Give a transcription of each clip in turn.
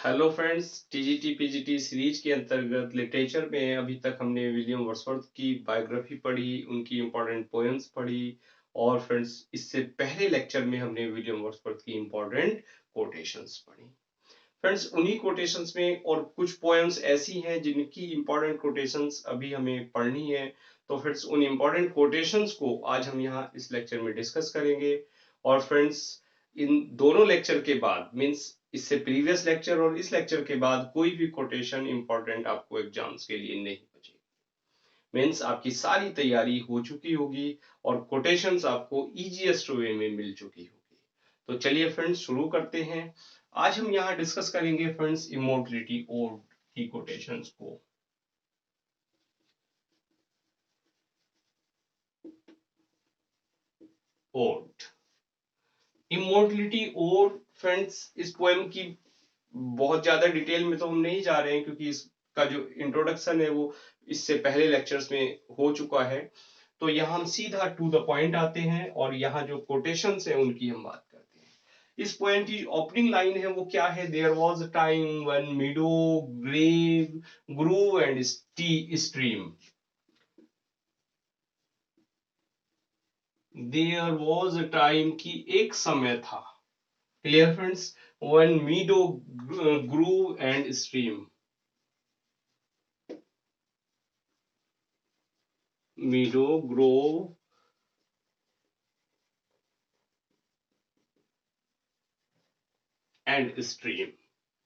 Hello friends, TGT PGT series के अंतर्गत literature में अभी तक हमने विलियम वर्ड्सवर्थ की बायोग्राफी पढ़ी, उनकी इम्पोर्टेंट पोएम्स पढ़ी। और फ्रेंड्स, इससे पहले लेक्चर में हमने विलियम वर्ड्सवर्थ की इम्पोर्टेंट कोटेशंस पढ़ी। फ्रेंड्स, उन्हीं कोटेशंस में और कुछ पोएम्स ऐसी हैं जिनकी इम्पोर्टेंट कोटेशंस अभी हमें पढ़नी है। तो फ्रेंड्स, उन इम्पोर्टेंट कोटेशंस को आज हम यहाँ इस लेक्चर में डिस्कस करेंगे। और फ्रेंड्स, इन दोनों लेक्चर के बाद मींस इससे प्रीवियस लेक्चर और इस लेक्चर के बाद कोई भी कोटेशन इम्पोर्टेंट आपको एग्जाम्स के लिए नहीं बचेगी। मींस आपकी सारी तैयारी हो चुकी होगी और कोटेशंस आपको इजीएस्ट वे में मिल चुकी होगी। तो चलिए फ्रेंड्स, शुरू करते हैं। आज हम यहाँ डिस्कस करेंगे फ्रेंड्स इमोर्टलिटी ओड की कोटेशंस को। ओड, इमोर्टलिटी ओड फ्रेंड्स, इस पोएम की बहुत ज्यादा डिटेल में तो हम नहीं जा रहे हैं क्योंकि इसका जो इंट्रोडक्शन है वो इससे पहले लेक्चर्स में हो चुका है। तो यहाँ हम सीधा टू द पॉइंट आते हैं और यहाँ जो कोटेशंस हैं उनकी हम बात करते हैं। इस पोएम की ओपनिंग लाइन है वो क्या है? There was a time when meadow grove grew and stream. There was a time की एक समय था। Clear friends? When meadow grew and stream, meadow grove and stream,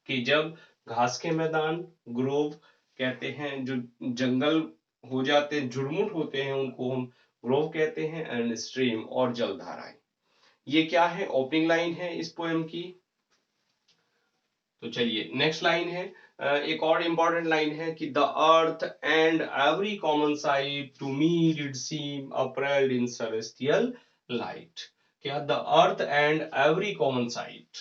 कि जब घास के मैदान, ग्रोव कहते हैं, जो जंगल हो जाते हैं, झुरमुट होते हैं, उनको हम ग्रोव कहते हैं, एंड स्ट्रीम और जलधाराएं। ये क्या है? ओपनिंग लाइन है इस पोएम की। तो चलिए नेक्स्ट लाइन है। एक और इंपॉर्टेंट लाइन है कि the earth and every common sight to me did seem apparelled in celestial light. क्या? The earth and every common sight,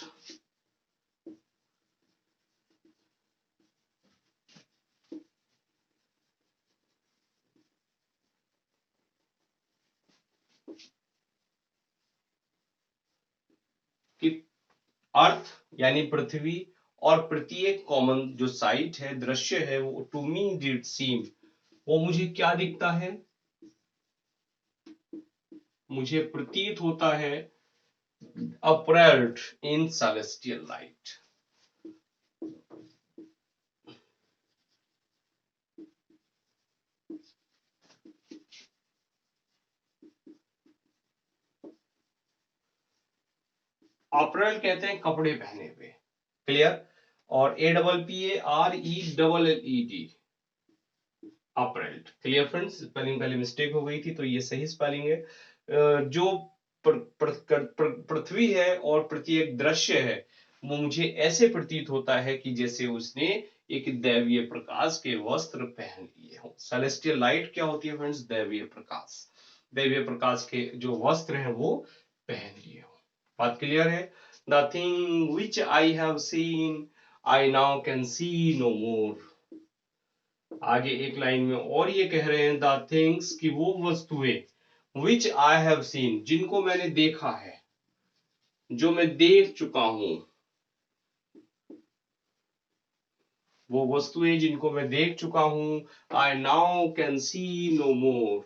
कि अर्थ यानी पृथ्वी और प्रत्येक कॉमन जो साइट है, दृश्य है, वो टू मी डिड सीम, वो मुझे क्या दिखता है? मुझे प्रतीत होता है apparelled in celestial light. Apparel कहते हैं कपड़े पहने हुए। क्लियर? और APPARELLED, apparelled. Clear friends? Spelling पहले मिस्टेक हो गई थी तो ये सही स्पेलिंग है। जो पृथ्वी है और प्रत्येक दृश्य है, वो मुझे ऐसे प्रतीत होता है कि जैसे उसने एक दैवीय प्रकाश के वस्त्र पहन लिए हो। सेलेस्टियल लाइट क्या होती है फ्रेंड्स? दैवीय प्रकाश। दैवीय प्रकाश के जो वस्त्र हैं वो पहन लिए हो। बात क्लियर है? The thing which I have seen I now can see no more. आगे एक लाइन में और ये कह रहे हैं द थिंग्स, कि वो वस्तुएं, विच आई हैव सीन, जिनको मैंने देखा है, जो मैं देख चुका हूं, वो वस्तुएं जिनको मैं देख चुका हूं, I now can see no more,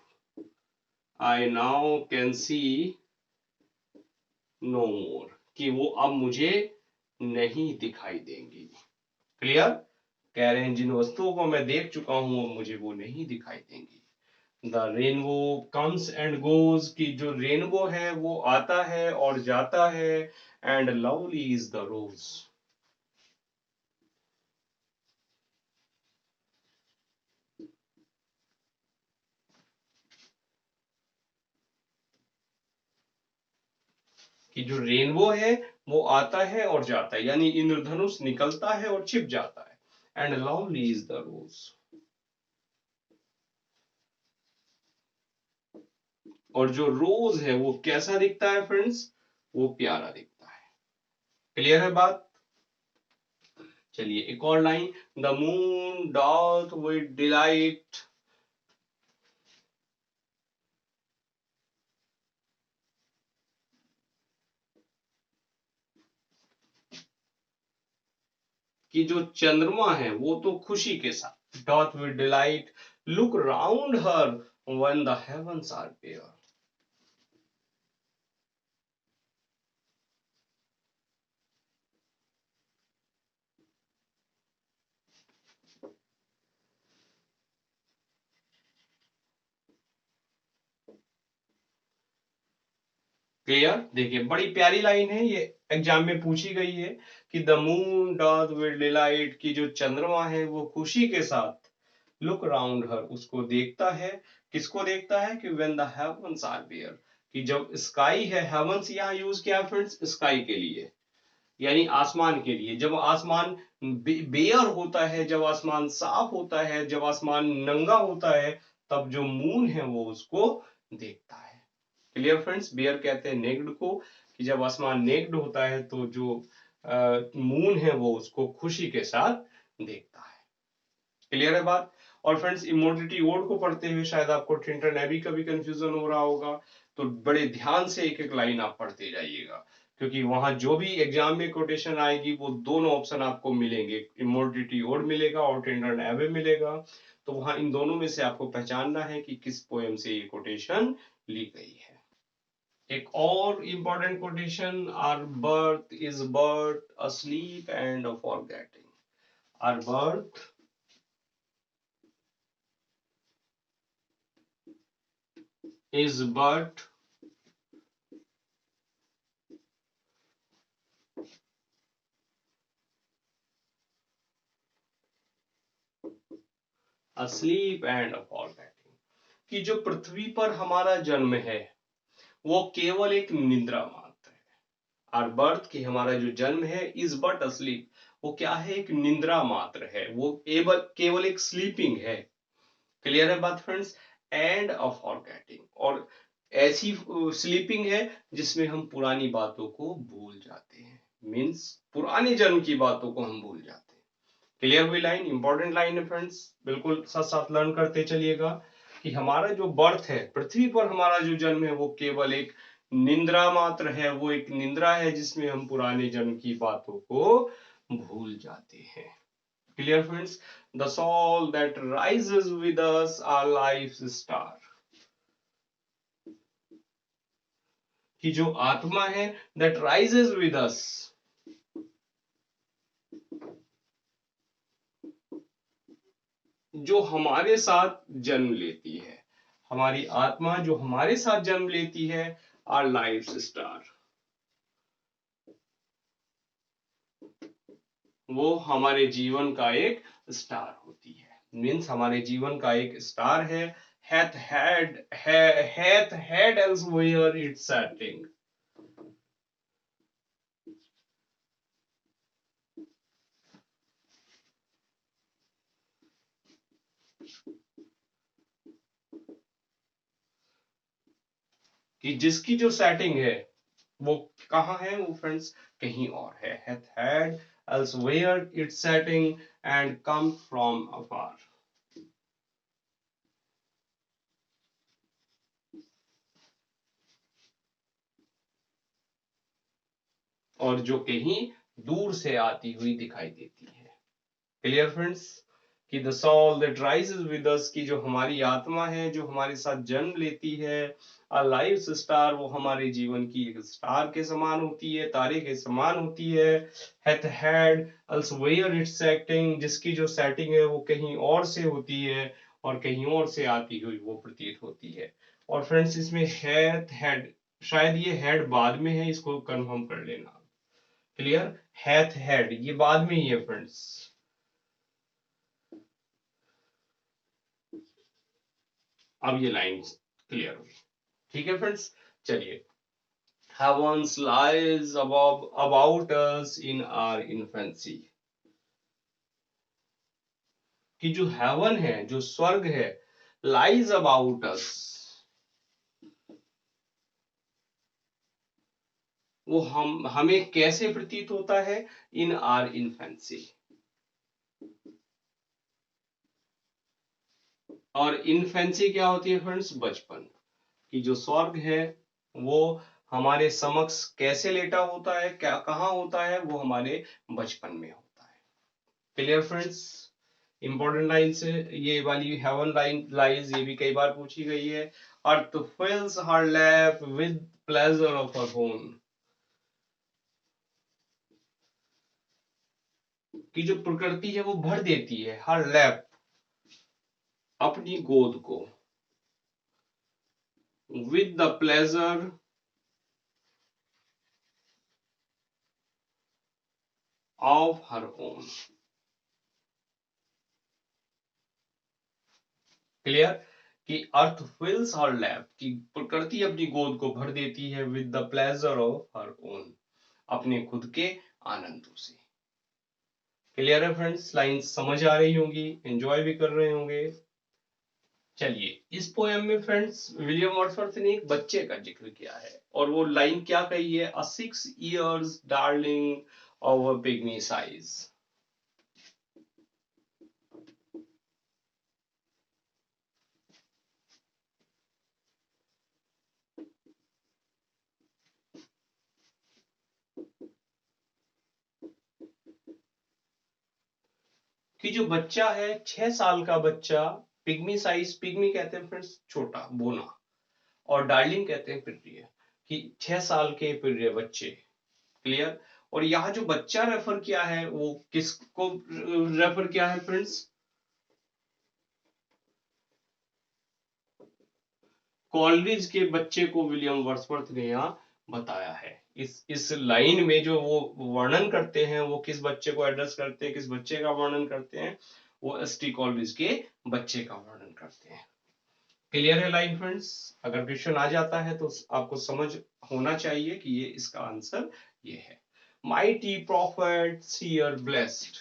I now can see no more, कि वो अब मुझे नहीं दिखाई देंगी। क्लियर? कह रहे हैं जिन वस्तुओं को मैं देख चुका हूं अब मुझे वो नहीं दिखाई देंगी। The rainbow comes and goes, की जो रेनबो है वो आता है और जाता है, एंड लवली इज द रोज, कि जो रेनबो है वो आता है और जाता है, यानी इंद्रधनुष निकलता है और छिप जाता है, एंड लवली इज द रोज, और जो रोज है वो कैसा दिखता है फ्रेंड्स? वो प्यारा दिखता है। क्लियर है बात? चलिए एक और line. The moon doth with delight, कि जो चंद्रमा है वो तो खुशी के साथ, doth with delight look round her when the heavens are bare. Clear? देखिए बड़ी प्यारी लाइन है ये, एग्जाम में पूछी गई है कि the moon doth with delight, की जो चंद्रमा है वो खुशी के साथ लुक राउंड हर, उसको देखता है। किसको देखता है? कि when the heavens are bare, कि जब स्काई है, हेवंस यहाँ यूज किया फ्रेंड्स स्काई के लिए, यानी आसमान के लिए। जब आसमान बेयर होता है, जब आसमान साफ होता है, जब आसमान नंगा होता है, तब जो मून है वो उसको देखता है। Clear friends? बेयर कहते हैं नेक्ड को, कि जब आसमान नेक्ड होता है तो जो मून है वो उसको खुशी के साथ देखता है। क्लियर है बात? और फ्रेंड्स इमोर्टिलिटी ओड को पढ़ते हुए शायद आपको टिंटन एबी का भी कंफ्यूजन हो रहा होगा, तो बड़े ध्यान से एक एक लाइन आप पढ़ते जाइएगा, क्योंकि वहां जो भी एग्जाम में कोटेशन आएगी वो दोनों ऑप्शन आपको मिलेंगे, इमोर्टिलिटी ओड मिलेगा और टिंटन एबी मिलेगा। तो वहां इन दोनों में से आपको पहचानना है कि किस पोएम से ये कोटेशन ली गई है। एक और important quotation, our birth is birth asleep and a forgetting, our birth is but asleep and a forgetting, कि जो पृथ्वी पर हमारा जन्म है वो केवल एक निद्रा मात्र है। आर बर्थ, की हमारा जो जन्म है, इज बट asleep, वो क्या है? एक निद्रा मात्र है, वो केवल एक स्लीपिंग है। क्लियर है बात फ्रेंड्स? एंड अ फॉरगेटिंग, और ऐसी स्लीपिंग है जिसमें हम पुरानी बातों को भूल जाते हैं, मीन्स पुराने जन्म की बातों को हम भूल जाते हैं। क्लियर हुई लाइन? इंपॉर्टेंट लाइन है फ्रेंड्स, बिल्कुल साथ साथ लर्न करते चलिएगा कि हमारा जो बर्थ है, पृथ्वी पर हमारा जो जन्म है, वो केवल एक निंद्रा मात्र है, वो एक निंद्रा है जिसमें हम पुराने जन्म की बातों को भूल जाते हैं। Clear friends? The soul that rises with us our life star, कि जो आत्मा है दैट राइजेस विद अस, जो हमारे साथ जन्म लेती है, हमारी आत्मा जो हमारे साथ जन्म लेती है, आर लाइफ स्टार, वो हमारे जीवन का एक स्टार होती है, मीन्स हमारे जीवन का एक स्टार है। hath had elsewhere its setting, कि जिसकी जो सेटिंग है वो कहाँ है? वो फ्रेंड्स कहीं और है। hath had elsewhere its setting and come from afar, और जो कहीं दूर से आती हुई दिखाई देती है। Clear friends? कि the soul that rises with us, की जो हमारी आत्मा है जो हमारे साथ जन्म लेती है, अ लाइफ स्टार, वो हमारे जीवन की एक स्टार के समान होती है, तारे के समान होती है। Hath had elsewhere its setting, जिसकी जो सेटिंग है वो कहीं और से होती है और कहीं और से आती हुई वो प्रतीत होती है। और फ्रेंड्स इसमें हैथ हैड, शायद ये हैड बाद में है, इसको कंफर्म कर लेना। क्लियर? हैथ हैड ये बाद में ही है फ्रेंड्स। अब ये लाइन क्लियर हुई। ठीक है फ्रेंड्स, चलिए। Heavens lies above about us in our infancy, कि जो हेवन है, जो स्वर्ग है, लाइज अबाउट अस, वो हमें कैसे प्रतीत होता है? इन आर इन्फेंसी, और इन्फेंसी क्या होती है फ्रेंड्स? बचपन। कि जो स्वर्ग है वो हमारे समक्ष कैसे लेटा होता है, क्या कहाँ होता है? वो हमारे बचपन में होता है। Clear friends? इंपॉर्टेंट लाइन से ये वाली हेवन लाइन लाइज ये भी कई बार पूछी गई है। Earth fills her lap with pleasure of her home, कि जो प्रकृति है वो भर देती है हर लैप, अपनी गोद को, with the pleasure of her own. Clear? कि अर्थ फिल्स हर लैप, कि प्रकृति अपनी गोद को भर देती है with the pleasure of her own, अपने खुद के आनंदों से। क्लियर है फ्रेंड्स? लाइंस समझ आ रही होंगी, एंजॉय भी कर रहे होंगे। चलिए, इस पोएम में फ्रेंड्स विलियम वर्ड्सवर्थ ने एक बच्चे का जिक्र किया है, और वो लाइन क्या कही है? अ 6 years darling of a pygmy size. कि जो बच्चा है 6 साल का बच्चा, पिग्मी साइज, पिग्मी कहते हैं फ्रेंड्स छोटा बोना, और डार्लिंग कहते हैं प्रिय, कि 6 साल के प्रिय बच्चे। क्लियर? और यहाँ जो बच्चा रेफर किया है वो किसको रेफर किया है फ्रेंड्स? कॉलरिज के बच्चे को विलियम वर्ड्सवर्थ ने यहाँ बताया है। इस लाइन में जो वो वर्णन करते हैं, वो किस बच्चे को एड्रेस करते हैं, किस बच्चे का वर्णन करते हैं? वो एसटी कॉलरिज के बच्चे का वर्णन करते हैं। क्लियर है लाइन फ्रेंड्स? अगर क्वेश्चन आ जाता है तो आपको समझ होना चाहिए कि ये इसका आंसर ये है। Mighty prophet seer blessed.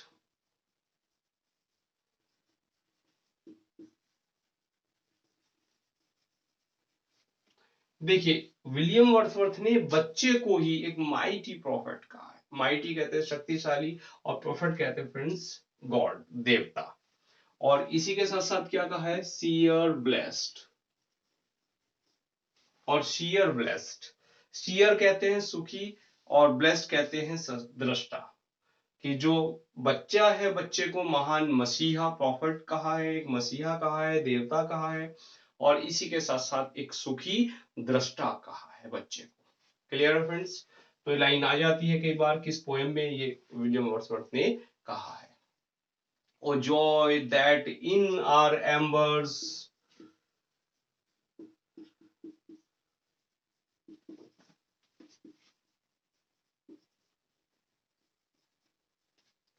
देखिए, विलियम वर्ड्सवर्थ ने बच्चे को ही एक माइटी प्रॉफिट कहा है। माइटी कहते हैं शक्तिशाली, और प्रॉफिट कहते हैं फ्रेंड्स गॉड, देवता। और इसी के साथ साथ क्या कहा है? Seer blessed. और सीयर ब्लेस्ड, सीयर कहते हैं सुखी, और ब्लेस्ड कहते हैं दृष्टा। कि जो बच्चा है, बच्चे को महान मसीहा, प्रॉफिट कहा है, एक मसीहा कहा है, देवता कहा है, और इसी के साथ साथ एक सुखी दृष्टा कहा है बच्चे को। क्लियर है फ्रेंड्स? तो लाइन आ जाती है कई बार किस पोएम में, ये विलियम वर्ड्सवर्थ ने कहा है। O joy that in our embers,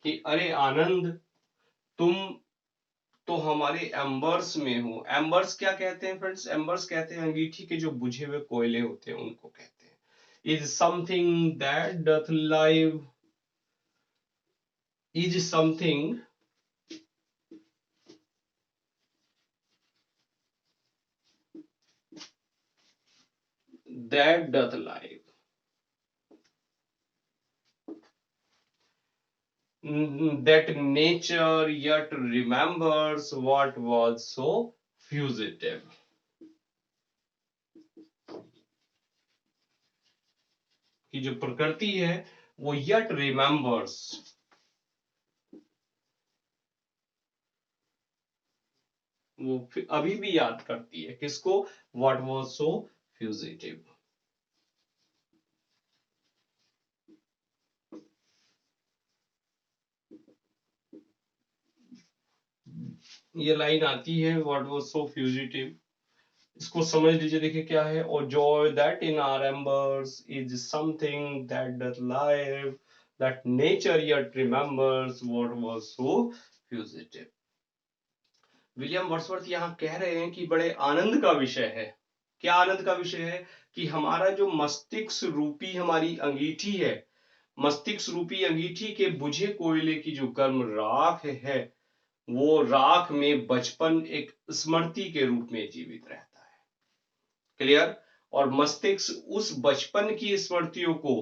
कि अरे आनंद, तुम तो हमारे एम्बर्स में हो। एम्बर्स क्या कहते हैं फ्रेंड्स? एम्बर्स कहते हैं अंगीठी के जो बुझे हुए कोयले होते हैं, उनको कहते हैं। Is something that doth live, is something that doth live, that nature yet remembers what was so fugitive। कि जो प्रकृति है वो yet remembers, वो अभी भी याद करती है किसको? what was so fugitive। ये लाइन आती है what was so fugitive, इसको समझ लीजिए। देखिए क्या है? और joy that in our embers is something that doth live, that nature yet remembers what was so fugitive। William Wordsworth यहाँ कह रहे हैं कि बड़े आनंद का विषय है। क्या आनंद का विषय है? कि हमारा जो मस्तिष्क रूपी हमारी अंगीठी है, मस्तिष्क रूपी अंगीठी के बुझे कोयले की जो गर्म राख है, वो राख में बचपन एक स्मृति के रूप में जीवित रहता है। क्लियर? और मस्तिष्क उस बचपन की स्मृतियों को,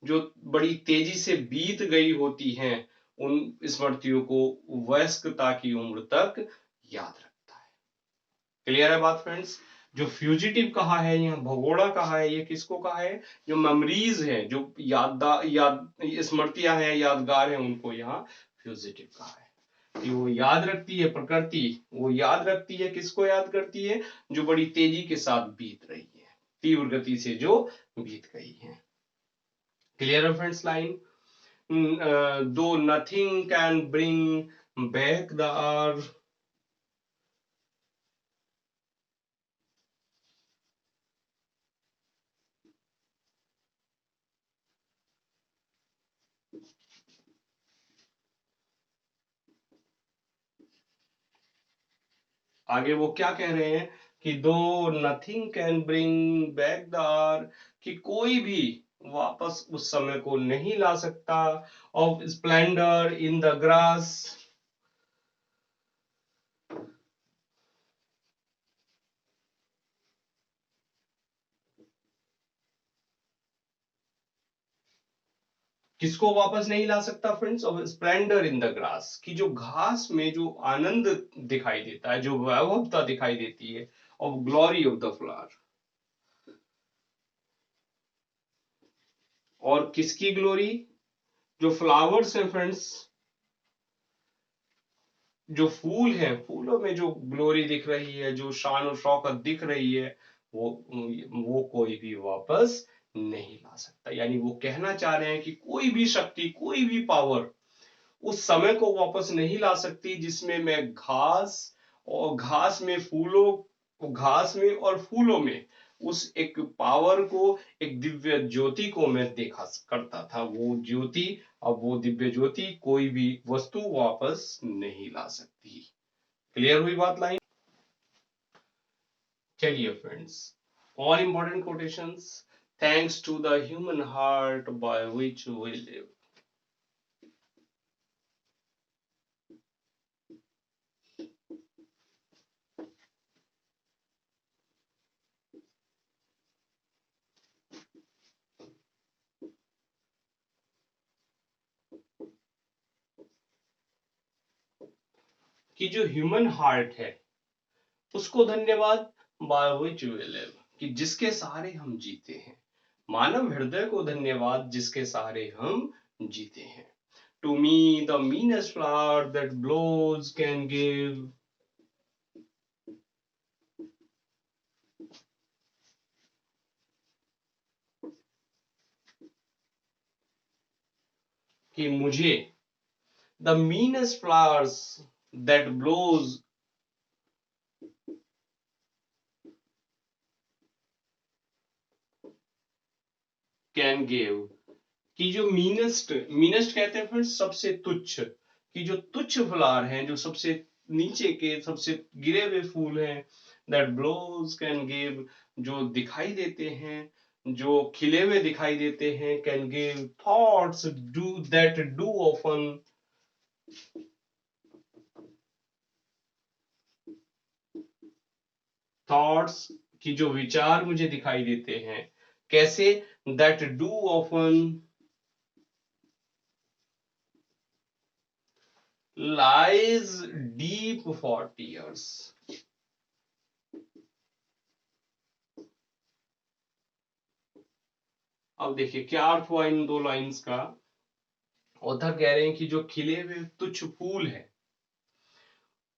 जो बड़ी तेजी से बीत गई होती हैं, उन स्मृतियों को वयस्कता की उम्र तक याद रखता है। क्लियर है बात फ्रेंड्स? जो फ्यूजिटिव कहा है, यहाँ भगोड़ा कहा है, ये किसको कहा है? जो मेमोरीज है, जो याद स्मृतियां हैं, यादगार हैं, उनको यहाँ फ्यूजिटिव कहा है कि वो याद रखती है प्रकृति, वो याद रखती है, किसको याद करती है? जो बड़ी तेजी के साथ बीत रही है, तीव्र गति से जो बीत गई है। क्लियर है friends line? Though nothing can bring back the hour, आगे वो क्या कह रहे हैं कि though nothing can bring back the hour, कि कोई भी वापस उस समय को नहीं ला सकता, of splendour in the grass, किसको वापस नहीं ला सकता friends? Of splendour in the grass, कि जो घास में जो आनंद दिखाई देता है, जो वैभवता दिखाई देती है, of glory of the flower, और किसकी ग्लोरी? जो फ्लावर्स हैं फ्रेंड्स, जो फूल हैं, फूलों में जो ग्लोरी दिख रही है, जो शान और शौकत दिख रही है, वो कोई भी वापस नहीं ला सकता। यानी वो कहना चाह रहे हैं कि कोई भी शक्ति, कोई भी पावर उस समय को वापस नहीं ला सकती जिसमें मैं घास और घास में फूलों, घास में और फूलों में उस एक पावर को, एक दिव्य ज्योति को मैं देखा करता था। वो ज्योति, अब वो दिव्य ज्योति कोई भी वस्तु वापस नहीं ला सकती। क्लियर हुई बात लाइन? चलिए फ्रेंड्स, और important quotations, thanks to the human heart by which we live, कि जो ह्यूमन हार्ट है उसको धन्यवाद, बाय विच वी लिव, कि जिसके सहारे हम जीते हैं। मानव हृदय को धन्यवाद जिसके सहारे हम जीते हैं। To me the meanest flower that blows can give, कि मुझे the meanest flowers that blows can give, कि जो मीनेस्ट, मीनेस्ट कहते हैं फिर सबसे तुच्छ, कि जो तुच्छ फ्लावर हैं, जो सबसे नीचे के सबसे गिरे हुए फूल हैं, दैट ब्लोज कैन गिव, जो दिखाई देते हैं, जो खिले हुए दिखाई देते हैं, can give thoughts do that do often, thoughts की जो विचार मुझे दिखाई देते हैं, कैसे? That do often lies deep for tears. अब देखिए क्या अर्थ हुआ इन दो लाइंस का। ऑथर कह रहे हैं कि जो खिले हुए तुच्छ फूल है,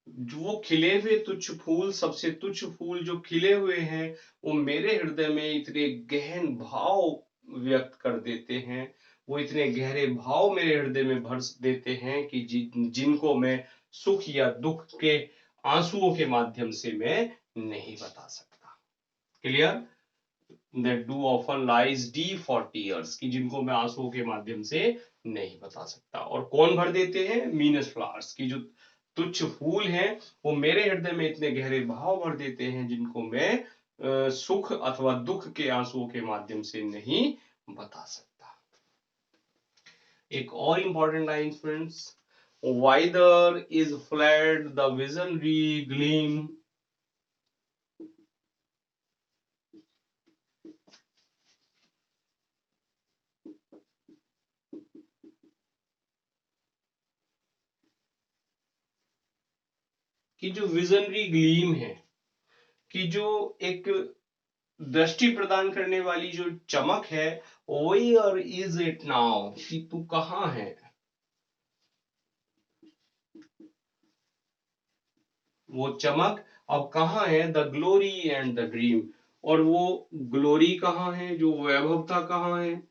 जो वो खिले हुए तुच्छ फूल, सबसे तुच्छ फूल जो खिले हुए हैं, वो मेरे हृदय में इतने गहन भाव व्यक्त कर देते हैं, वो इतने गहरे भाव मेरे हृदय में भर देते हैं कि जिनको मैं सुख या दुख के आंसुओं के माध्यम से मैं नहीं बता सकता। Clear? That do often lies deep for tears, कि जिनको मैं आंसुओं के माध्यम से नहीं बता सकता। और कौन भर देते हैं? मीनस फ्लावर्स, की जो तुच्छ फूल हैं वो मेरे हृदय में इतने गहरे भाव भर देते हैं जिनको मैं सुख अथवा दुख के आंसुओं के माध्यम से नहीं बता सकता। एक और important line friends, whether is flat the visionary gleam, कि जो विजनरी ग्लीम है, कि जो एक दृष्टि प्रदान करने वाली जो चमक है, वेयर इज इट नाउ, कि तू कहाँ है? वो चमक अब कहाँ है, the glory and the dream. और वो ग्लोरी कहाँ है, जो वैभवता कहाँ है,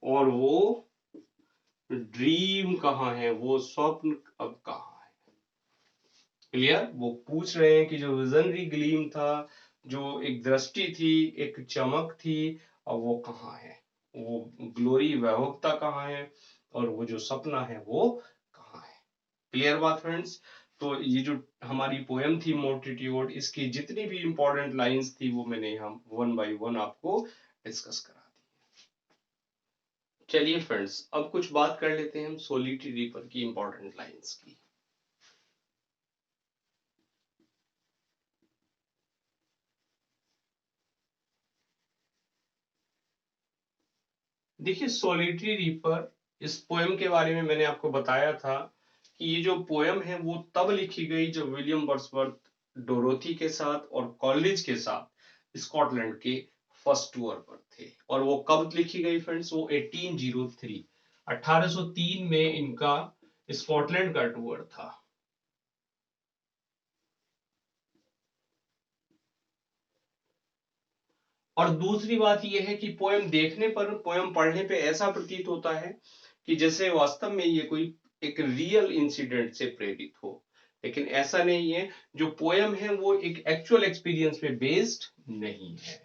और वो ड्रीम कहाँ है, वो स्वप्न अब कहाँ है। क्लियर? वो पूछ रहे हैं कि जो विजनरी ग्लीम था, जो एक दृष्टि थी, एक चमक थी, अब वो कहाँ है, वो ग्लोरी वैभवता कहाँ है, और वो जो सपना है वो कहाँ है। क्लियर बात फ्रेंड्स? तो ये जो हमारी पोयम थी मोटिट्यूड, इसकी जितनी भी इंपॉर्टेंट लाइंस थी वो मैंने हम वन बाय वन आपको डिस्कस करा दी। चलिए फ्रेंड्स, अब कुछ बात कर लेते हैं हम सोलिटरी रीपर की इंपॉर्टेंट लाइंस की। देखिए, सोलिटरी रीपर, इस पोयम के बारे में मैंने आपको बताया था कि ये जो पोयम है वो तब लिखी गई जब विलियम वर्ड्सवर्थ डोरोथी के साथ और कॉलेज के साथ स्कॉटलैंड के फर्स्ट टूर पर थे। और वो कब लिखी गई फ्रेंड्स? वो 1803, 1803 में इनका स्कॉटलैंड का टूर था। और दूसरी बात यह है कि पोयम देखने पर, पोयम पढ़ने पे ऐसा प्रतीत होता है कि जैसे वास्तव में ये कोई एक रियल इंसिडेंट से प्रेरित हो, लेकिन ऐसा नहीं है। जो पोयम है वो एक एक्चुअल एक्सपीरियंस पे बेस्ड नहीं है,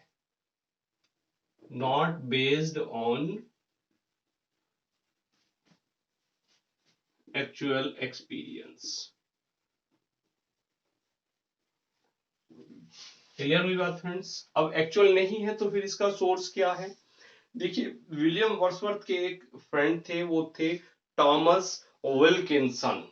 not based on actual experience. Clear हुई बात फ्रेंड्स? अब एक्चुअल नहीं है तो फिर इसका सोर्स क्या है? देखिए, विलियम वर्ड्सवर्थ के एक फ्रेंड थे, वो थे टॉमस विल्किंसन।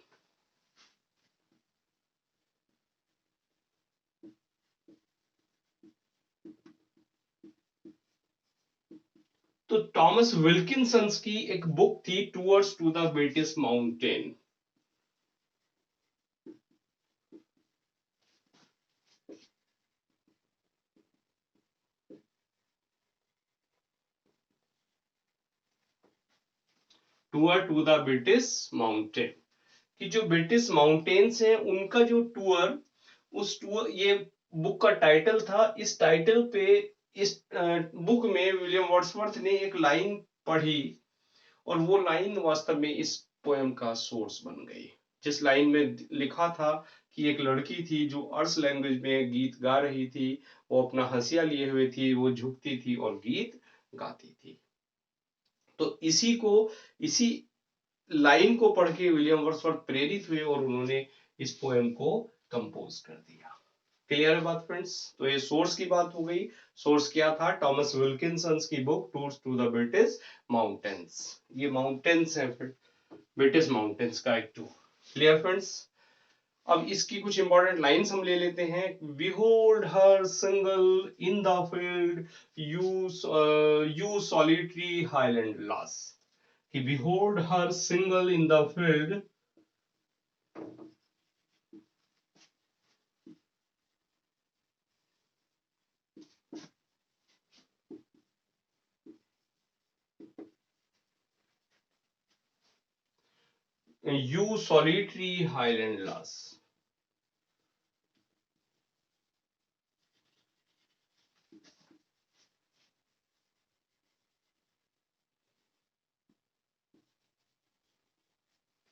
तो टॉमस विल्किंसंस की एक बुक थी, towards to the British mountain. Tour to the British mountain, कि जो ब्रिटिश माउंटेन्स हैं उनका जो टूर, उस टूर, ये बुक का टाइटल था। इस टाइटल पे, इस बुक में विलियम वर्ड्सवर्थ ने एक लाइन पढ़ी, और वो लाइन वास्तव में इस पोएम का सोर्स बन गई। जिस लाइन में लिखा था कि एक लड़की थी जो अर्स लैंग्वेज में गीत गा रही थी, वो अपना हंसिया लिए हुए थी, वो झुकती थी और गीत गाती थी। तो इसी लाइन को पढ़ के विलियम वर्ड्सवर्थ प्रेरित हुए और उन्होंने इस पोएम को कंपोज कर दिया। क्लियर है बात फ्रेंड्स? तो ये सोर्स की बात हो गई। सोर्स क्या था? टॉमस विल्किंसन की book tours to the British mountains. ये माउंटेन्स है, ब्रिटिश माउंटेन्स का एक टूर। Clear friends? अब इसकी कुछ इंपॉर्टेंट लाइंस हम ले लेते हैं। Behold her single in the field, you solitary highland lass. कि behold her single in the field, you solitary highland lass.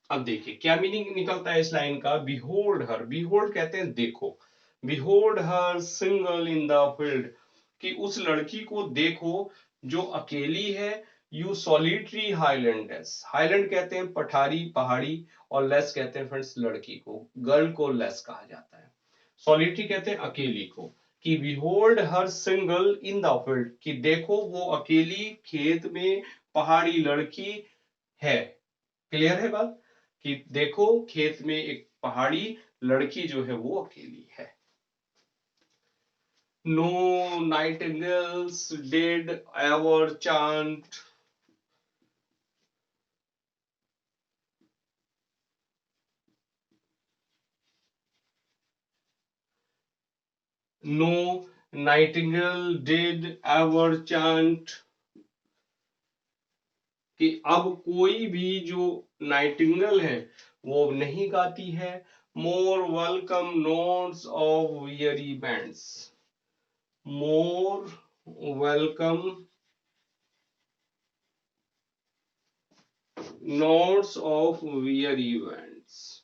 अब देखिए क्या मीनिंग निकलता है इस लाइन का। बिहोल्ड हर, बिहोल्ड कहते हैं देखो, behold her single in the field, कि उस लड़की को देखो जो अकेली है। यू सॉलिटरी हाईलैंडर्स, हाईलैंड कहते हैं पठारी, पहाड़ी, और लेस कहते हैं फ्रेंड्स लड़की को, गर्ल को लेस कहा जाता है। सॉलिटरी कहते हैं अकेली को। कि behold her single in the field, कि देखो वो अकेली खेत में पहाड़ी लड़की है। क्लियर है बात? कि देखो खेत में एक पहाड़ी लड़की जो है वो अकेली है। No nightingales did ever chant, no nightingale did ever chant कि अब कोई भी जो नाइटिंगेल है वो नहीं गाती है। मोर welcome notes of weary bands, more welcome notes of weary bands.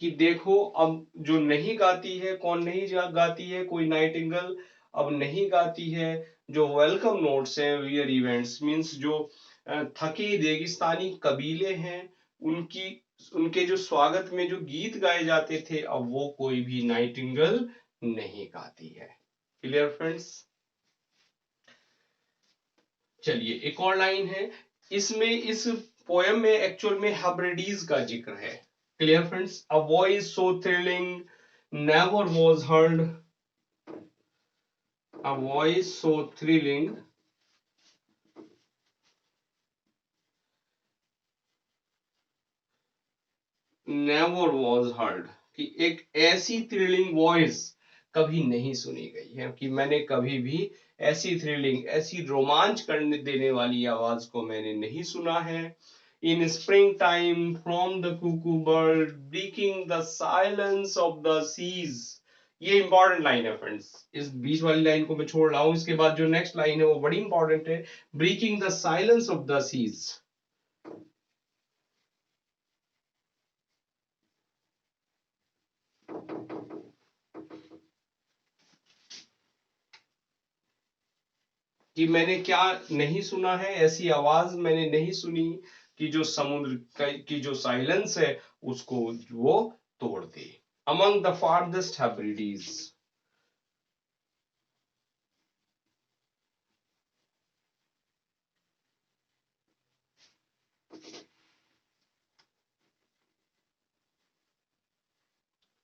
कि देखो अब जो नहीं गाती है, कौन नहीं गाती है, कोई नाइटिंगेल अब नहीं गाती है। जो वेलकम नोट्स हैं वियर इवेंट्स मींस जो थके रेगिस्तानी कबीले हैं उनकी उनके जो स्वागत में जो गीत गाए जाते थे अब वो कोई भी नाइटिंगेल नहीं गाती है। Clear friends? चलिए एक और लाइन है, इसमें इस पोएम में एक्चुअल में हेब्रिडीज का जिक्र है। Clear friends? A voice so thrilling never was heard, a voice so thrilling never was heard, कि एक ऐसी थ्रिलिंग वॉइस कभी नहीं सुनी गई है, कि मैंने कभी भी ऐसी थ्रिलिंग, ऐसी रोमांच करने देने वाली आवाज को मैंने नहीं सुना है। In spring time from the cuckoo bird breaking the silence of the seas. ये इंपॉर्टेंट लाइन है फ्रेंड्स, इस बीच वाली लाइन को मैं छोड़ रहा हूं, इसके बाद जो नेक्स्ट लाइन है वो बड़ी इंपॉर्टेंट है, breaking the silence of the seas. कि मैंने क्या नहीं सुना है, ऐसी आवाज मैंने नहीं सुनी कि जो समुद्र की जो साइलेंस है उसको वो तोड़ दे। अमंग द फार्देस्ट हेब्रिडीज,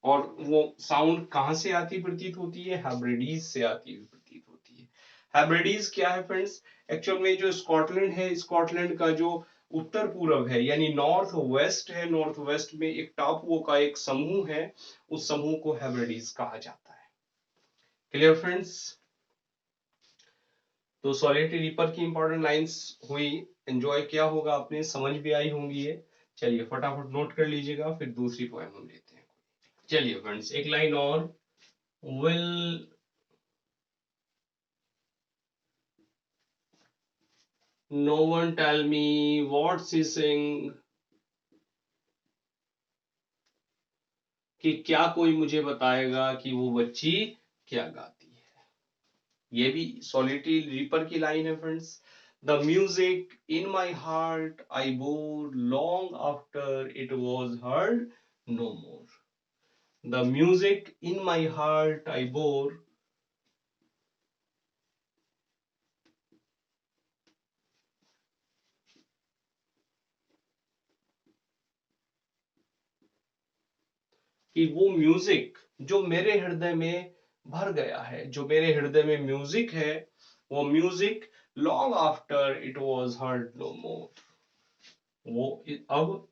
और वो साउंड कहां से आती प्रतीत होती है? हेब्रिडीज से आती हुई प्रतीत होती है। हेब्रिडीज क्या है फ्रेंड्स? एक्चुअल में जो स्कॉटलैंड है, स्कॉटलैंड का जो उत्तर पूर्व है यानी नॉर्थ वेस्ट है, नॉर्थ वेस्ट में एक टापुओं का एक समूह है, उस समूह को हेब्रिडीज कहा जाता है। Clear friends? तो सॉलिटरी रीपर की इंपॉर्टेंट लाइंस हुई, एंजॉय किया होगा आपने, समझ भी आई होंगी ये। चलिए फटाफट नोट कर लीजिएगा, फिर दूसरी पोएम हम लेते हैं। चलिए फ्रेंड्स एक लाइन और, will no one tell me what she sing, कि क्या कोई मुझे बताएगा कि वो बच्ची क्या गाती है। ये भी सॉलिटरी रीपर की लाइन है friends. The music in my heart I bore long after it was heard no more, the music in my heart I bore. कि वो म्यूजिक जो मेरे हृदय में भर गया है, जो मेरे हृदय में म्यूजिक है, वो music long after it was heard no more, वो अब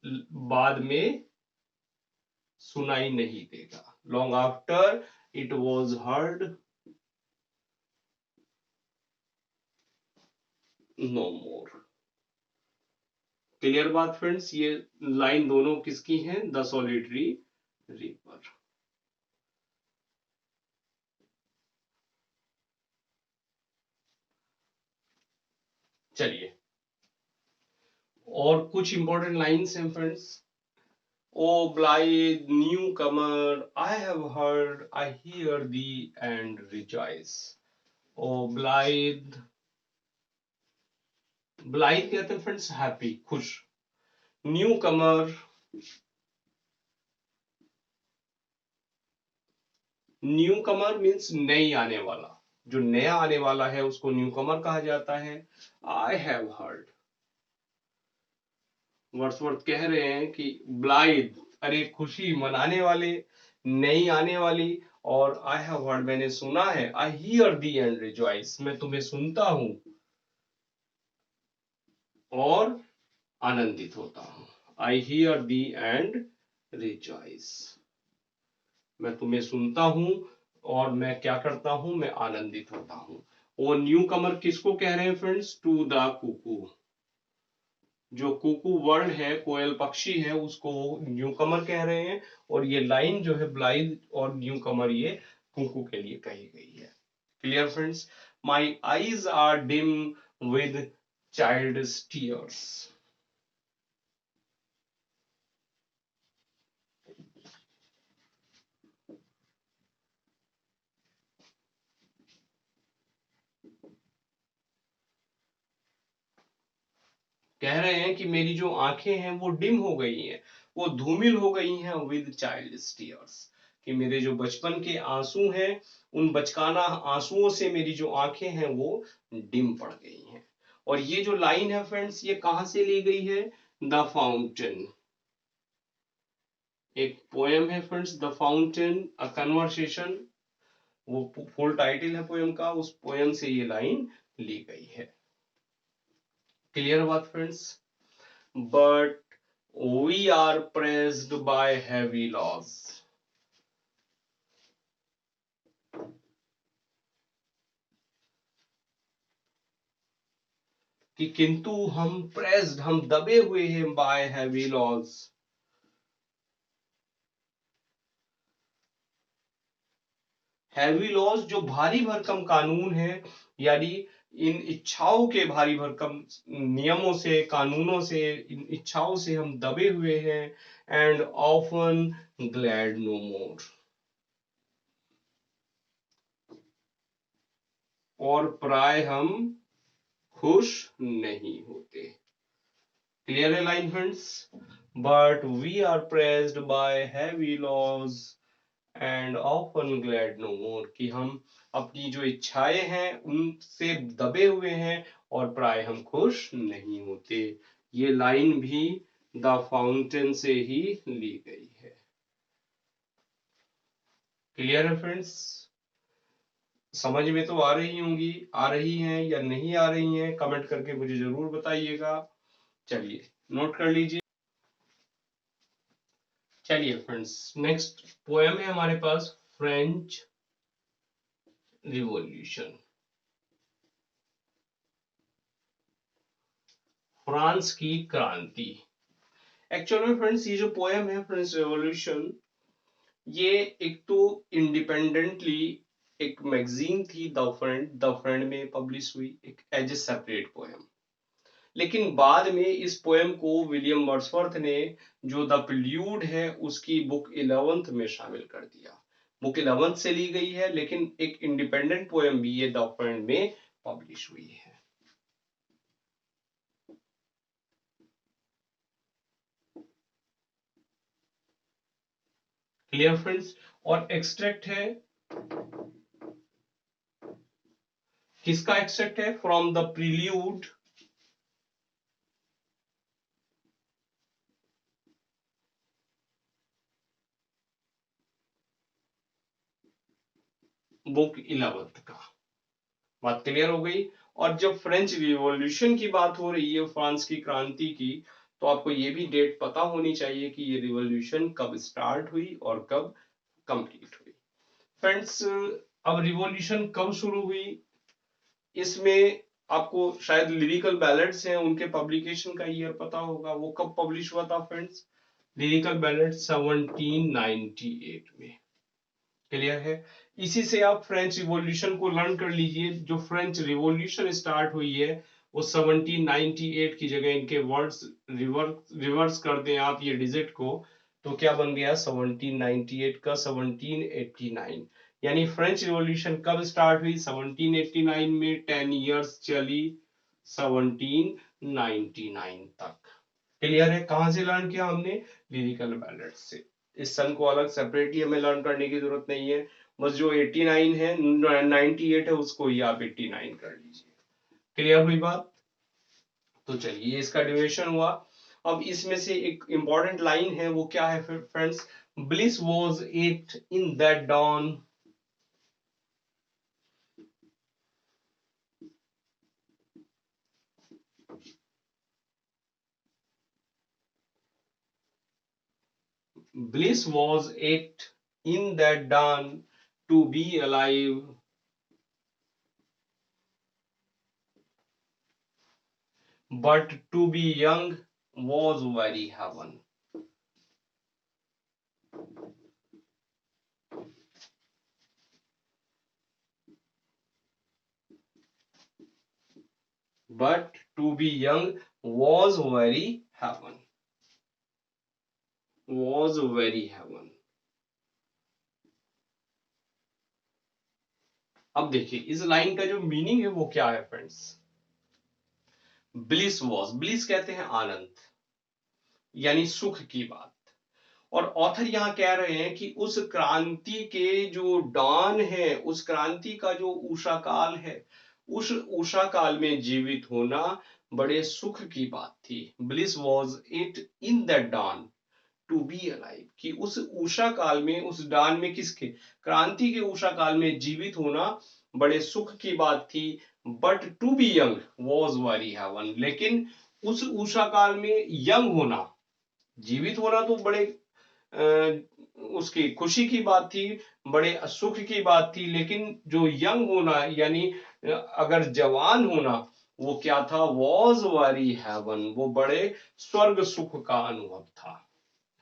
बाद में सुनाई नहीं देगा। Long after it was heard no more. Clear बात फ्रेंड्स? ये लाइन दोनों किसकी हैं? The solitary reaper. चलिए और कुछ इंपॉर्टेंट लाइन्स हैं friends. O blithe newcomer, I have heard, I hear thee and rejoice. O blithe, blithe कहते हैं फ्रेंड्स हैप्पी, खुश। न्यू कमर, न्यू कमर मीन्स नई आने वाला, जो नया आने वाला है उसको न्यू कमर कहा जाता है। आई हैव हर्ड, वर्ड्सवर्थ कह रहे हैं कि ब्लाइथ अरे खुशी मनाने वाले, नई आने वाली, और आई हैव हर्ड मैंने सुना है, I hear the and rejoice मैं तुम्हें सुनता हूं और आनंदित होता हूं। I hear the and rejoice, मैं तुम्हें सुनता हूं और मैं क्या करता हूं? मैं आनंदित होता हूं। और न्यू कमर किसको कह रहे हैं फ्रेंड्स? To the Kuku. जो कुकू वर्ड है, कोयल पक्षी है, उसको न्यू कमर कह रहे हैं। और ये लाइन जो है ब्लाइथ और न्यू कमर, ये कुकू के लिए कही गई है। Clear friends? My eyes are dim with child's tears. कह रहे हैं कि मेरी जो आंखें हैं वो डिम हो गई हैं, वो धूमिल हो गई हैं विद चाइल्ड टीयर्स, कि मेरे जो बचपन के आंसू हैं, उन बचकाना आंसुओं से मेरी जो आंखें हैं वो डिम पड़ गई हैं। और ये जो लाइन है फ्रेंड्स, ये कहां से ली गई है? The fountain. एक पोयम है friends, the fountain a conversation, वो फुल टाइटल है पोयम का, उस पोयम से ये लाइन ली गई है। क्लियर बात friends? But we are pressed by heavy laws. कि किंतु हम प्रेस्ड, हम दबे हुए हैं by heavy laws. Heavy laws जो भारी भरकम कानून है, यानी इन इच्छाओं के भारी भरकम नियमों से, कानूनों से, इन इच्छाओं से हम दबे हुए हैं। And often glad no more, और प्राय हम खुश नहीं होते। क्लियर है line friends? But we are pressed by heavy laws and often glad no more, कि हम अपनी जो इच्छाएं हैं उनसे दबे हुए हैं और प्राय हम खुश नहीं होते। ये लाइन भी द फाउंटेन से ही ली गई है। क्लियर है फ्रेंड्स? समझ में तो आ रही होंगी, आ रही हैं या नहीं आ रही हैं, कमेंट करके मुझे जरूर बताइएगा। चलिए नोट कर लीजिए। चलिए फ्रेंड्स, नेक्स्ट पोएम है हमारे पास, फ्रेंच रिवॉल्यूशन। फ्रांस की क्रांति। एक्चुअल में फ्रेंड्स, ये जो पोएम है फ्रेंच रेवोल्यूशन, ये एक तो इंडिपेंडेंटली एक मैगजीन थी, द फ्रेंड में पब्लिश हुई एक एज ए सेपरेट पोएम। लेकिन बाद में इस पोएम को विलियम वर्ड्सवर्थ ने, जो द प्रिल्यूड है, उसकी बुक 11th में शामिल कर दिया। बुक 11th से ली गई है, लेकिन एक इंडिपेंडेंट पोएम भी ये द फ्रेंड में पब्लिश हुई है। Clear friends? और एक्सट्रैक्ट है, किसका एक्सट्रैक्ट है? From the prelude book 11th का। बात क्लियर हो गई? और जब फ्रेंच रिवॉल्यूशन की बात हो रही है, फ्रांस की क्रांति की, तो आपको ये भी डेट पता होनी चाहिए कि ये रिवॉल्यूशन कब स्टार्ट हुई और कब कंप्लीट हुई। फ्रेंड्स, अब रिवॉल्यूशन कब शुरू हुई, इसमें आपको शायद लिरिकल बैलेड्स हैं, उनके पब्लिकेशन का ईयर पता होगा। वो कब पब्लिश हुआ था फ्रेंड्स? लिरिकल बैलेड 1798 में। क्लियर है? इसी से आप फ्रेंच रिवॉल्यूशन को लर्न कर लीजिए। जो फ्रेंच रिवॉल्यूशन स्टार्ट हुई है, वो 1798 की जगह इनके वर्ड्स रिवर्स कर दें आप ये डिजिट को, तो क्या बन गया 1798 का 1789। यानी फ्रेंच रिवॉल्यूशन कब स्टार्ट हुई? 1789 में। 10 इयर्स चली 1799 तक। क्लियर है? कहां से लर्न किया हमने? लिरिकल बैलेट से। इस सन को अलग सेपरेटली हमें लर्न करने की जरूरत नहीं है। बस जो 89 है, 98 है, उसको ही आप 89 कर लीजिए। क्लियर हुई बात? तो चलिए, इसका ड्यूरेशन हुआ। अब इसमें से एक इंपॉर्टेंट लाइन है, वो क्या है friends? Bliss was it in that dawn, bliss was it in that dawn to be alive but to be young was very heaven. But to be young was very heaven. Was very heaven. अब देखिए इस line का जो meaning है वो क्या है friends. Bliss was, bliss कहते हैं आनंद यानी सुख की बात। और ऑथर यहां कह रहे हैं कि उस क्रांति के जो डॉन है, उस क्रांति का जो उषा काल है, उस उषा काल में जीवित होना बड़े सुख की बात थी। Bliss was it in the dawn to be alive, कि उस उषा काल में, उस डान में, किसके, क्रांति के उषा काल में जीवित होना बड़े सुख की बात थी। But to be young was very heaven, लेकिन उस उषा काल में यंग होना, जीवित होना तो बड़े उसकी खुशी की बात थी, बड़े सुख की बात थी, लेकिन जो यंग होना यानी अगर जवान होना वो क्या था, वॉज वेरी हेवन, वो बड़े स्वर्ग सुख का अनुभव था।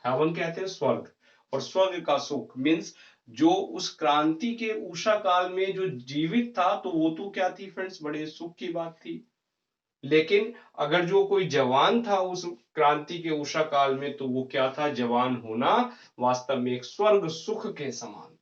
हेवन कहते हैं स्वर्ग, और स्वर्ग का सुख मीन्स जो उस क्रांति के उषा काल में जो जीवित था तो वो तो क्या थी फ्रेंड्स, बड़े सुख की बात थी। लेकिन अगर जो कोई जवान था उस क्रांति के उषा काल में तो वो क्या था, जवान होना वास्तव में एक स्वर्ग सुख के समान